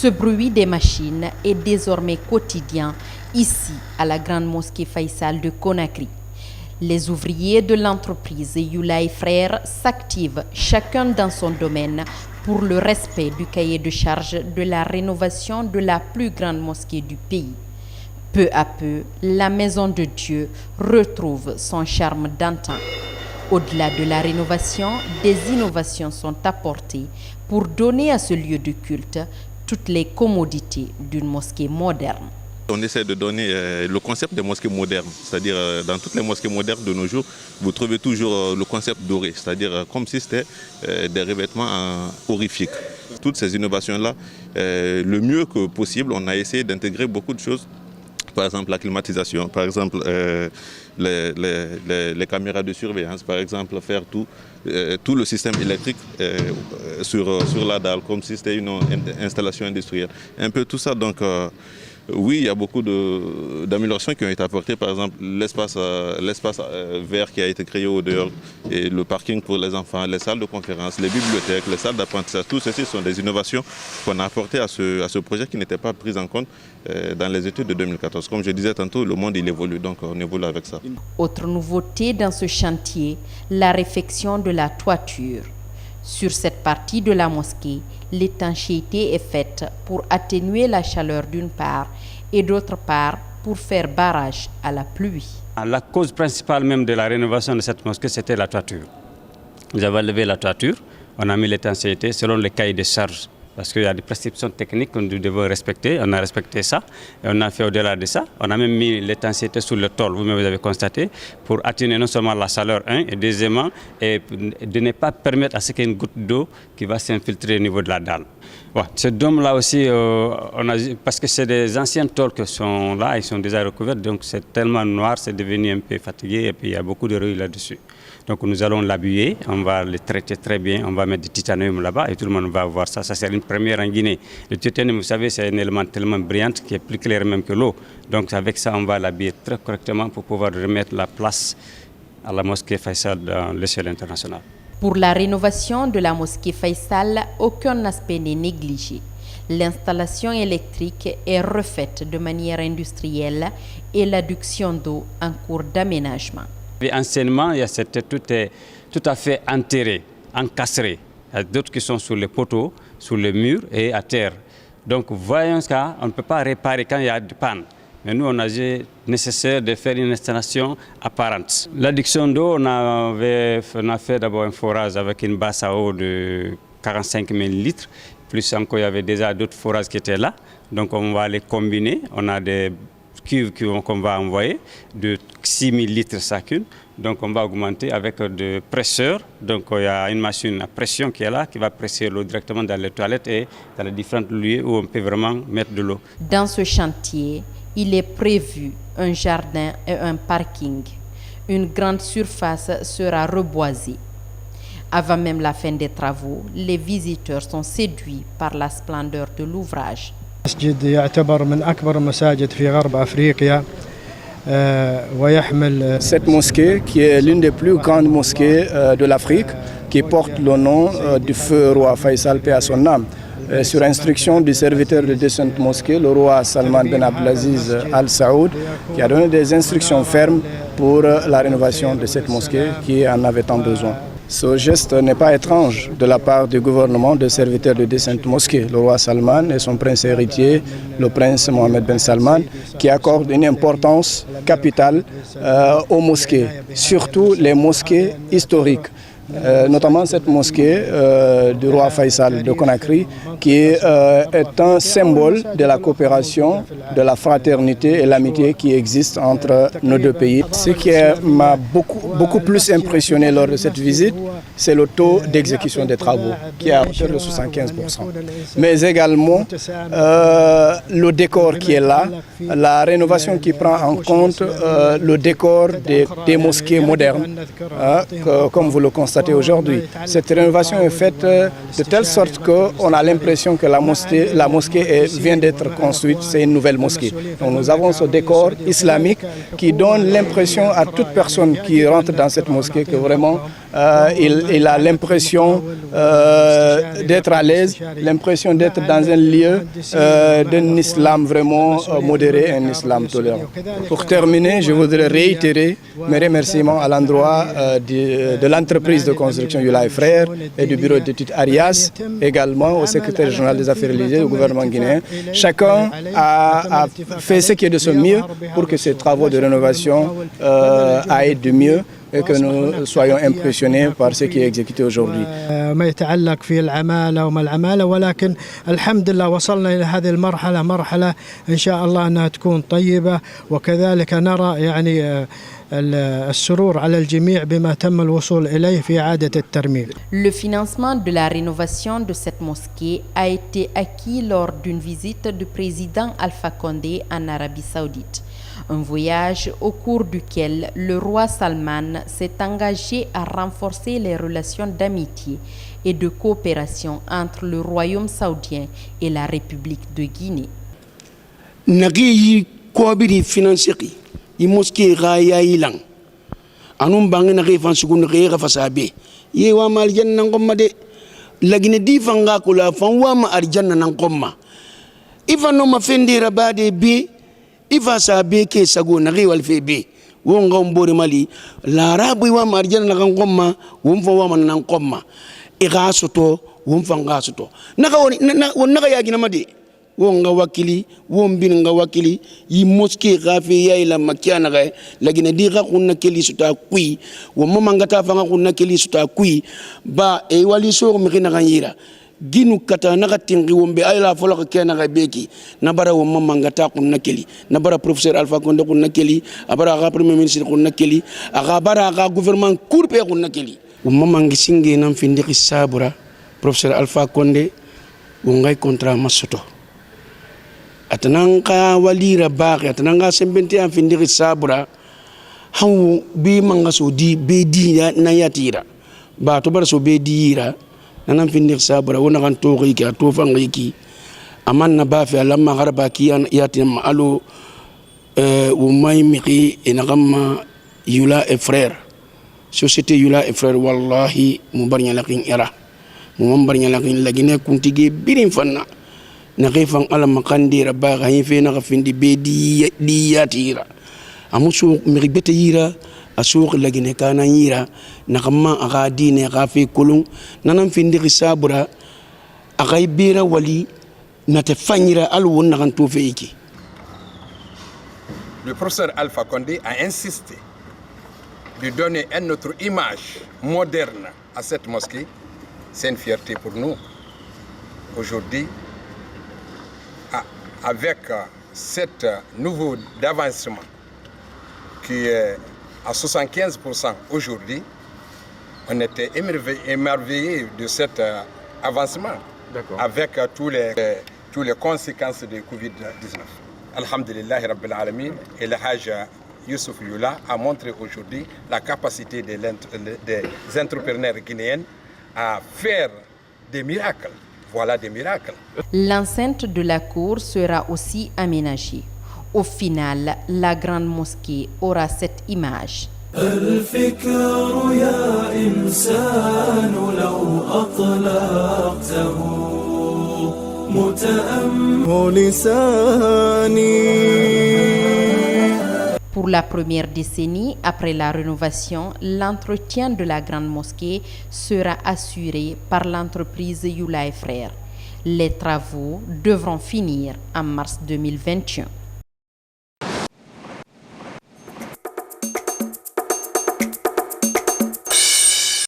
Ce bruit des machines est désormais quotidien ici à la grande mosquée Faisal de Conakry. Les ouvriers de l'entreprise Youlaye Frères s'activent chacun dans son domaine pour le respect du cahier de charge de la rénovation de la plus grande mosquée du pays. Peu à peu, la maison de Dieu retrouve son charme d'antan. Au-delà de la rénovation, des innovations sont apportées pour donner à ce lieu de culte toutes les commodités d'une mosquée moderne. On essaie de donner le concept des mosquées modernes, c'est-à-dire dans toutes les mosquées modernes de nos jours, vous trouvez toujours le concept doré, c'est-à-dire comme si c'était des revêtements horrifiques. Toutes ces innovations-là, le mieux que possible, on a essayé d'intégrer beaucoup de choses. Par exemple la climatisation, par exemple les caméras de surveillance, par exemple faire tout le système électrique sur la dalle, comme si c'était une installation industrielle. Un peu tout ça, donc oui, il y a beaucoup d'améliorations qui ont été apportées, par exemple l'espace vert qui a été créé au dehors, et le parking pour les enfants, les salles de conférence, les bibliothèques, les salles d'apprentissage, tout ceci sont des innovations qu'on a apportées à ce projet qui n'était pas pris en compte dans les études de 2014. Comme je disais tantôt, le monde il évolue, donc on évolue avec ça. Autre nouveauté dans ce chantier, la réfection de la toiture. Sur cette partie de la mosquée, l'étanchéité est faite pour atténuer la chaleur d'une part et d'autre part pour faire barrage à la pluie. La cause principale même de la rénovation de cette mosquée, c'était la toiture. Nous avons levé la toiture, on a mis l'étanchéité selon le cahier de charge. Parce qu'il y a des prescriptions techniques que nous devons respecter. On a respecté ça et on a fait au-delà de ça. On a même mis l'étanchéité sur le tôle, vous avez constaté, pour atténuer non seulement la chaleur, et deuxièmement, et de ne pas permettre à ce qu'il y ait une goutte d'eau qui va s'infiltrer au niveau de la dalle. Ouais, ce dôme-là aussi, parce que c'est des anciens tôles qui sont là, ils sont déjà recouverts, donc c'est tellement noir, c'est devenu un peu fatigué et puis il y a beaucoup de rouille là-dessus. Donc nous allons l'habiller, on va le traiter très bien, on va mettre du titanium là-bas et tout le monde va voir ça. Ça c'est une première en Guinée. Le titanium, vous savez, c'est un élément tellement brillant qui est plus clair même que l'eau. Donc avec ça, on va l'habiller très correctement pour pouvoir remettre la place à la mosquée Faisal dans l'échelle internationale. Pour la rénovation de la mosquée Faisal, aucun aspect n'est négligé. L'installation électrique est refaite de manière industrielle et l'adduction d'eau en cours d'aménagement. Anciennement, c'était tout à fait enterré, encastré. Il y a d'autres qui sont sur les poteaux, sur les murs et à terre. Donc voyons ça, on ne peut pas réparer quand il y a des pannes. Mais nous, on a jugé nécessaire de faire une installation apparente. L'adduction d'eau, on a fait d'abord un forage avec une basse à eau de 45 000 litres. Plus encore, il y avait déjà d'autres forages qui étaient là. Donc on va les combiner. On a des cuves qu'on va envoyer de 6 000 litres chacune. Donc on va augmenter avec des presseurs. Donc il y a une machine à pression qui est là, qui va presser l'eau directement dans les toilettes et dans les différents lieux où on peut vraiment mettre de l'eau. Dans ce chantier, il est prévu un jardin et un parking. Une grande surface sera reboisée. Avant même la fin des travaux, les visiteurs sont séduits par la splendeur de l'ouvrage. المسجد يعتبر من أكبر المساجد في غرب أفريقيا ويحمل. Cette mosquée, qui est l'une des plus grandes mosquées de l'Afrique, qui porte le nom du feu roi Faisal, paix à son âme. Sur instruction du serviteur de cette mosquée, le roi Salman Ben Abdelaziz Al Saoud, qui a donné des instructions fermes pour la rénovation de cette mosquée qui en avait tant besoin. Ce geste n'est pas étrange de la part du gouvernement de serviteurs de cette mosquée, le roi Salman et son prince héritier, le prince Mohammed Ben Salman, qui accordent une importance capitale aux mosquées, surtout les mosquées historiques. Notamment cette mosquée du roi Faisal de Conakry, qui est un symbole de la coopération, de la fraternité et l'amitié qui existe entre nos deux pays. Ce qui m'a beaucoup plus impressionné lors de cette visite, c'est le taux d'exécution des travaux, qui est à hauteur de 75%. Mais également le décor qui est là, la rénovation qui prend en compte le décor des mosquées modernes, comme vous le constatez aujourd'hui. Cette rénovation est faite de telle sorte qu'on a l'impression que la mosquée vient d'être construite, c'est une nouvelle mosquée. Donc nous avons ce décor islamique qui donne l'impression à toute personne qui rentre dans cette mosquée que vraiment il a l'impression d'être à l'aise, l'impression d'être dans un lieu d'un islam vraiment modéré, un islam tolérant. Pour terminer, je voudrais réitérer mes remerciements à l'endroit de l'entreprise de construction Yula et Frères et du bureau d'études Arias, également au secrétaire général des affaires religieuses au gouvernement guinéen. Chacun a fait ce qui est de son mieux pour que ces travaux de rénovation aillent de mieux et que nous soyons impressionnés par ce qui est exécuté aujourd'hui. ما يتعلق في العمالة وما العمالة ولكن الحمد لله وصلنا إلى هذه المرحلة مرحلة إن شاء الله أنها تكون طيبة وكذلك نرى يعني السرور على الجميع بما تم الوصول إليه في إعادة الترميم. Le financement de la rénovation de cette mosquée a été acquis lors d'une visite du président Alpha Condé en Arabie Saoudite. Un voyage au cours duquel le roi Salman s'est engagé à renforcer les relations d'amitié et de coopération entre le royaume saoudien et la République de Guinée. Nagi kobiri financieri i mosquée raya ilang anum bangi nagi fan sugun rega fasabe ye wa mal janna ngomma de lagine di fanga kula fan wa ma arjanna nan ngomma ifano ma fendira bade bi ifa sabe ke sago nagi wal febe wonga mbori mali la rabu wa ma arjanna nan ngomma won fa wa man nan ngomma igasoto won fanga soto naga won naga yagina made wonga wakili wombin nga wakili yi mosquée gafi ya ila makiana ga lagina di ga kunna keli suta kui wo mama ngata fanga kunna keli suta kui ba e wali so mi khina ganyira ginu kata naga tingi wombe ayla folo ka kena ga beki nabara wo mama ngata kunna keli nabara professeur Alpha Condé kunna keli abara ga premier ministre kunna keli aga bara ga gouvernement courpe kunna keli wo mama ngisinge nam findi sabura professeur Alpha Condé wo ngay contrat masoto atananga walira baqi atananga sembente am findiri sabura haw bi manga so di be di na yatira ba to bar so be dira nanam findir sabura wona kan to ki to fanga ki amanna ba fi lamma garba ki yatim alo wo may miki enagama Yula et Frères société Yula et Frères wallahi mu barnya lakin era mu barnya lakin lagine kuntige birin fanna na gefan ala makandira ba ga yin fe na findi be di yatira amusu mi bete yira asuq lagine kana yira na kama aga dine ga fe kulun nanam findi sabura aga bira wali na te fanyira al won na kan to fe iki. Le professeur Alpha Condé a insisté de donner une autre image moderne à cette mosquée. C'est une fierté pour nous aujourd'hui. Avec cet nouveau d'avancement qui est à 75% aujourd'hui, on était émerveillés de cet avancement avec tous les conséquences de Covid-19. Alhamdulillah Rabbil Alamin, et le Hajj Youssouf Yula a montré aujourd'hui la capacité des entrepreneurs guinéens à faire des miracles. Voilà des miracles. L'enceinte de la cour sera aussi aménagée. Au final, la grande mosquée aura cette image. Pour la première décennie, après la rénovation, l'entretien de la grande mosquée sera assuré par l'entreprise Yula et Frères. Les travaux devront finir en mars 2021.